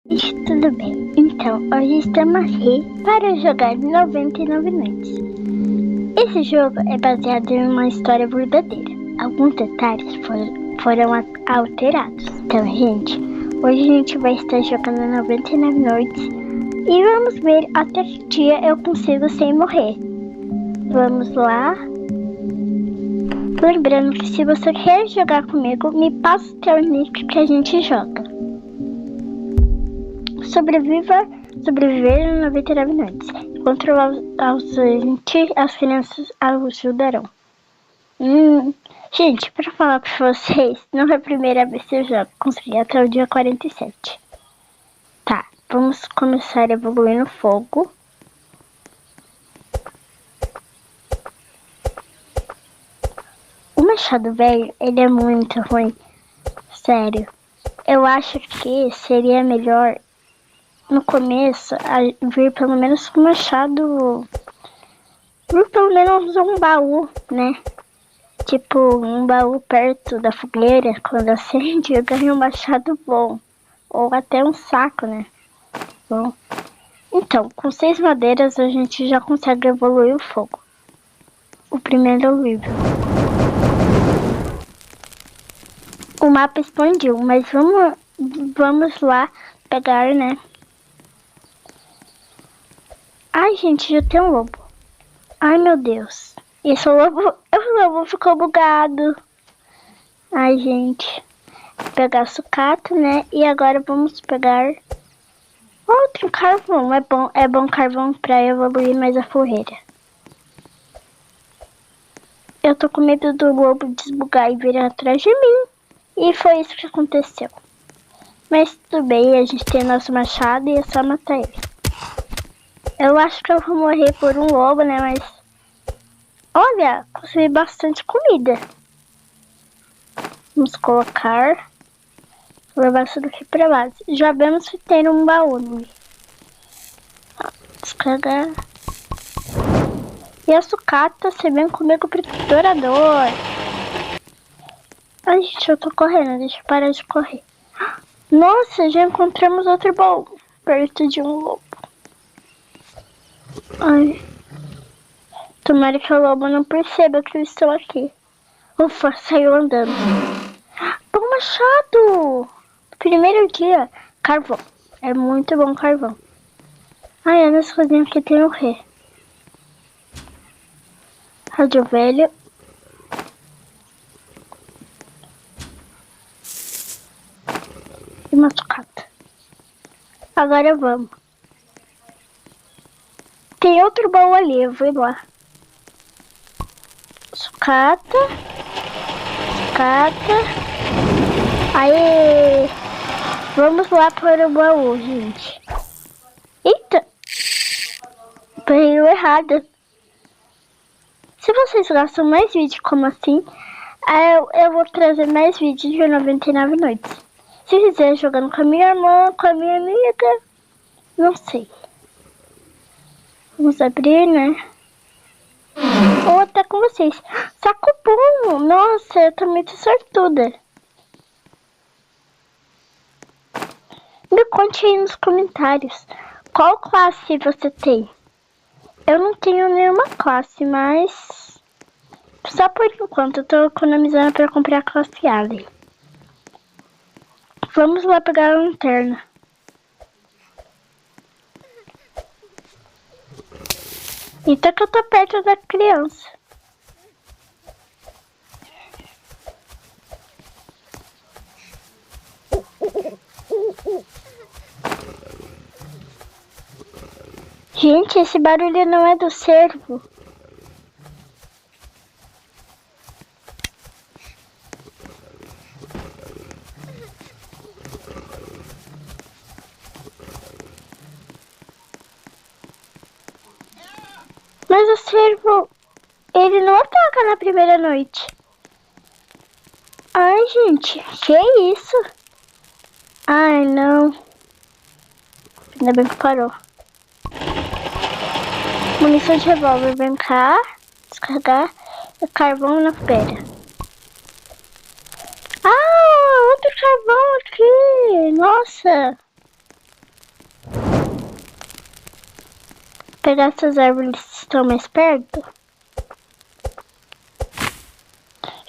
Tudo bem? Então, hoje estamos aqui para jogar 99 Noites. Esse jogo é baseado em uma história verdadeira. Alguns detalhes foram alterados. Então, gente, hoje a gente vai estar jogando 99 Noites e vamos ver até que dia eu consigo sem morrer. Vamos lá. Lembrando que se você quer jogar comigo, me passa o teu nick que a gente joga. Sobreviver em 99 noites. Enquanto ausente, as crianças ajudarão. Gente, pra falar com vocês, não é a primeira vez que eu jogo. Consegui até o dia 47. Tá, vamos começar a evoluir no fogo. O machado velho, ele é muito ruim. Sério. Eu acho que seria melhor no começo vir pelo menos com o machado. Vir pelo menos um baú, né? Tipo, um baú perto da fogueira, quando acende, eu ganho um machado bom. Ou até um saco, né? Bom. Então, com 6 madeiras a gente já consegue evoluir o fogo. O primeiro livro. O mapa expandiu, mas vamos lá pegar, né? Ai, gente, já tem um lobo. Ai, meu Deus. Esse lobo ficou bugado. Ai, gente. Vou pegar sucata, né? E agora vamos pegar outro carvão. É bom carvão pra evoluir mais a fogueira. Eu tô com medo do lobo desbugar e vir atrás de mim. E foi isso que aconteceu. Mas tudo bem, a gente tem nosso machado e é só matar ele. Eu acho que eu vou morrer por um lobo, né? Mas olha, consegui bastante comida. Vamos colocar. Vou levar isso daqui pra base. Já vemos que tem um baú, né? Descarregar. E a sucata, você vem comigo pro dourador. Ai, gente, eu tô correndo. Deixa eu parar de correr. Nossa, já encontramos outro baú. Perto de um lobo. Ai. Tomara que o lobo não perceba que eu estou aqui. Ufa, saiu andando. Bom machado! Primeiro dia, carvão. É muito bom carvão. Ai, nessa cozinha aqui tem o quê? Rádio velho. E uma sucata. Agora vamos. Tem outro baú ali, eu vou ir lá. Sucata. Sucata. Aê! Vamos lá para o baú, gente. Eita! Veio errado. Se vocês gostam mais vídeos como assim, eu vou trazer mais vídeos de 99 noites. Se quiser jogando com a minha irmã, com a minha amiga, não sei. Vamos abrir, né? Ou até com vocês. Saco bom! Nossa, eu tô muito sortuda. Me conte aí nos comentários. Qual classe você tem? Eu não tenho nenhuma classe, mas só por enquanto eu tô economizando para comprar a classe Alien. Vamos lá pegar a lanterna. Então que eu tô perto da criança. Gente, esse barulho não é do cervo. Mas o cervo, ele não ataca na primeira noite. Ai, gente, que isso? Ai, não. Ainda bem que parou. Munição de revólver, vem cá. Descarregar o carvão na fogueira. Ah, outro carvão aqui. Nossa. pegar essas árvores que estão mais perto.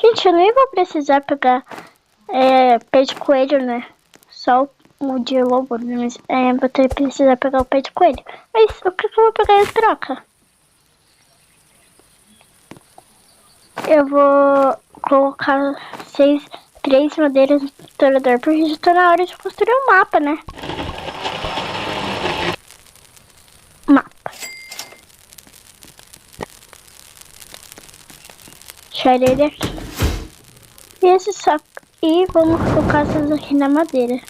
Gente, eu nem vou precisar pegar pé de coelho, né? Só o de lobo, né? Mas vou ter que precisar pegar o pé de coelho. Mas o que eu vou pegar em troca? Eu vou colocar 3 madeiras no triturador, porque já tá na hora de construir um mapa, né? Mapa. Deixar ele aqui. E esse saco. E vamos colocar essas aqui na madeira.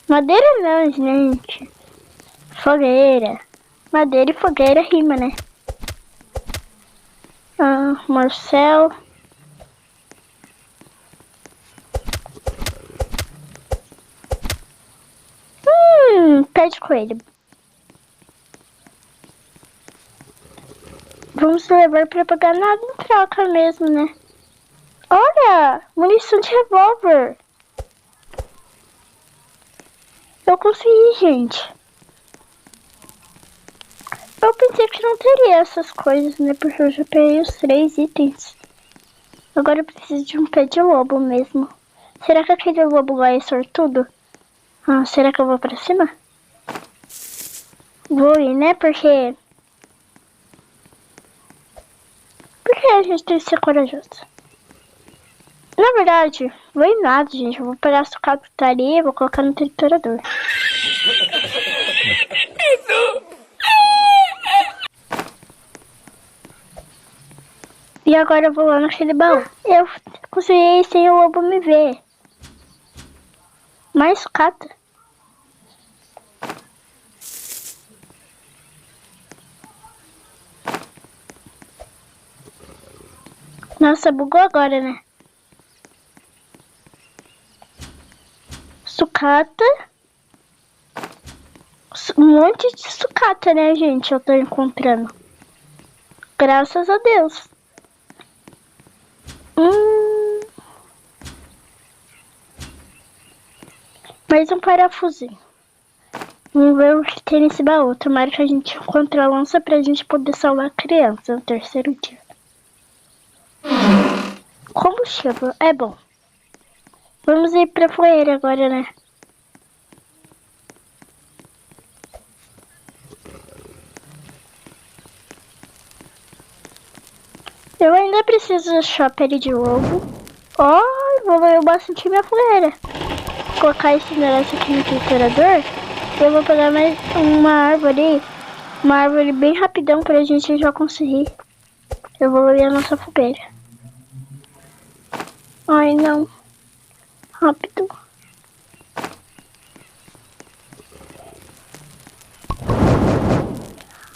Madeira não, gente. Fogueira. Madeira e fogueira rima, né? Marcel. Pé de coelho. Vamos levar pra pagar nada em troca mesmo, né? Olha! Munição de revólver. Eu consegui, gente. Eu pensei que não teria essas coisas, né? Porque eu já peguei os 3 itens. Agora eu preciso de um pé de lobo mesmo. Será que aquele lobo lá é sortudo? Será que eu vou pra cima? Vou ir, né? Porque a gente tem que ser corajoso. Na verdade, vou em nada, gente. Eu vou pegar a sucata e vou colocar no triturador. E agora eu vou lá naquele baú. Eu consegui sem o lobo me ver. Mais sucata. Nossa, bugou agora, né? Sucata. Um monte de sucata, né, gente? Eu tô encontrando. Graças a Deus. Mais um parafusinho. Vamos ver o que tem nesse baú. Tomara que a gente encontre a lança pra gente poder salvar a criança no 3º dia. Combustível, é bom. Vamos ir pra fogueira agora, né? Eu ainda preciso achar pele de lobo. Vou ver bastante minha fogueira. Vou colocar esse negócio aqui no triturador. Eu vou pegar mais uma árvore. Uma árvore bem rapidão pra gente já conseguir. Eu vou ver a nossa fogueira. Ai, não. Rápido.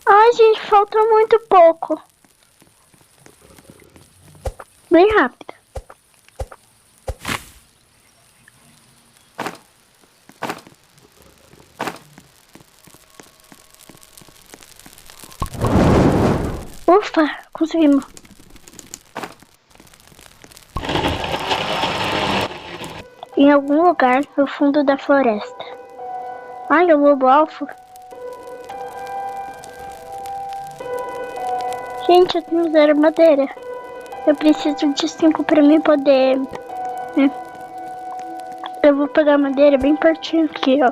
Ai, gente, falta muito pouco. Bem rápido. Ufa, conseguimos. Em algum lugar no fundo da floresta. Ai, o lobo alfa. Gente, eu tenho 0 madeira. Eu preciso de 5 pra mim poder... né? Eu vou pegar madeira bem pertinho aqui, ó.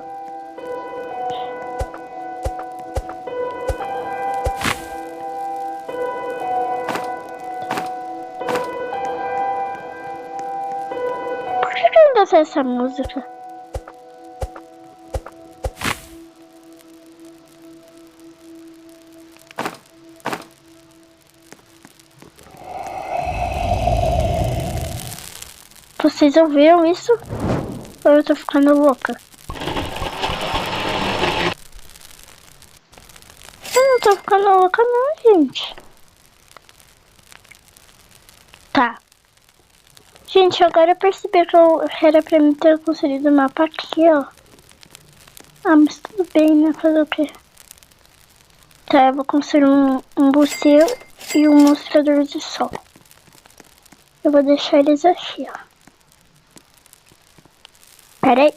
Por que ainda sai essa música? Vocês ouviram isso? Ou eu tô ficando louca? Eu não tô ficando louca não, gente. Tá. Gente, agora eu percebi que era pra mim ter conseguido o mapa aqui, ó. Mas tudo bem, né? Fazer o quê? Tá, eu vou construir um buceiro e um mostrador de sol. Eu vou deixar eles aqui, ó. Pera aí.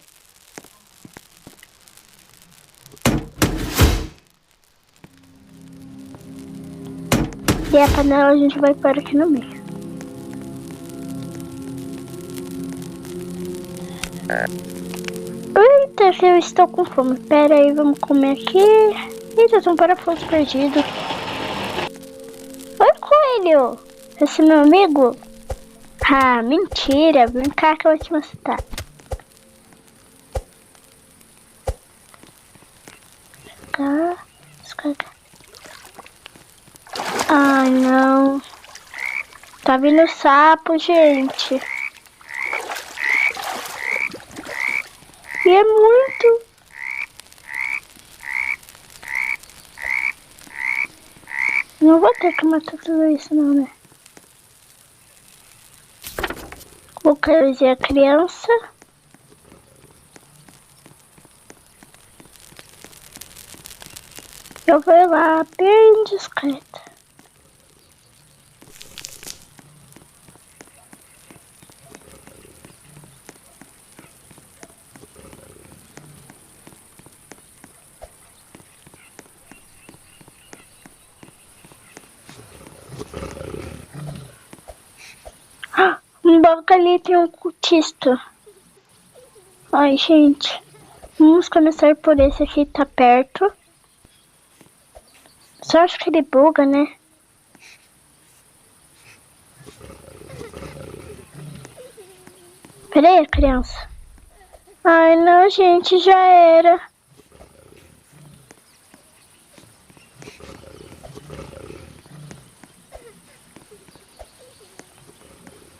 E a panela a gente vai pôr aqui no meio. Eita, eu estou com fome. Pera aí, vamos comer aqui. Eita, tem um parafuso perdido. Oi, coelho. Esse é meu amigo? Ah, mentira. Vem cá que eu vou te mostrar. Descarga. Ai, não. Tá vindo sapo, gente. E é muito. Não vou ter que matar tudo isso, não, né? Vou trazer a criança. Eu vou lá bem discreta. Um banco ali tem um cultista. Ai, gente. Vamos começar por esse aqui, tá perto. Só acho que ele buga, né? Pera aí, criança. Ai, não, gente, já era.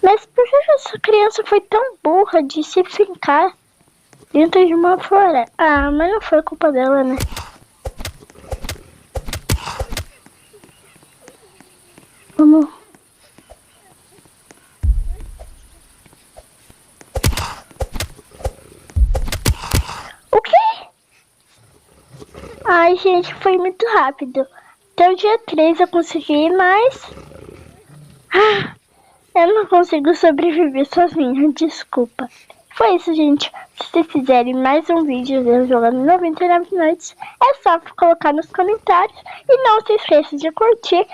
Mas por que essa criança foi tão burra de se fincar dentro de uma floresta? Ah, mas não foi culpa dela, né? Vamos. O quê? Ai, gente, foi muito rápido. Até o dia 3 eu consegui, mas... eu não consigo sobreviver sozinha, desculpa. Foi isso, gente. Se vocês quiserem mais um vídeo de eu jogando 99 noites, é só colocar nos comentários. E não se esqueça de curtir,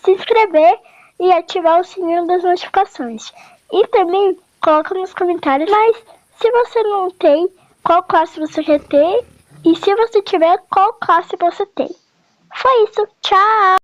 se inscrever e ativar o sininho das notificações. E também coloca nos comentários, mas se você não tem, qual classe você quer ter? E se você tiver, qual classe você tem? Foi isso, tchau!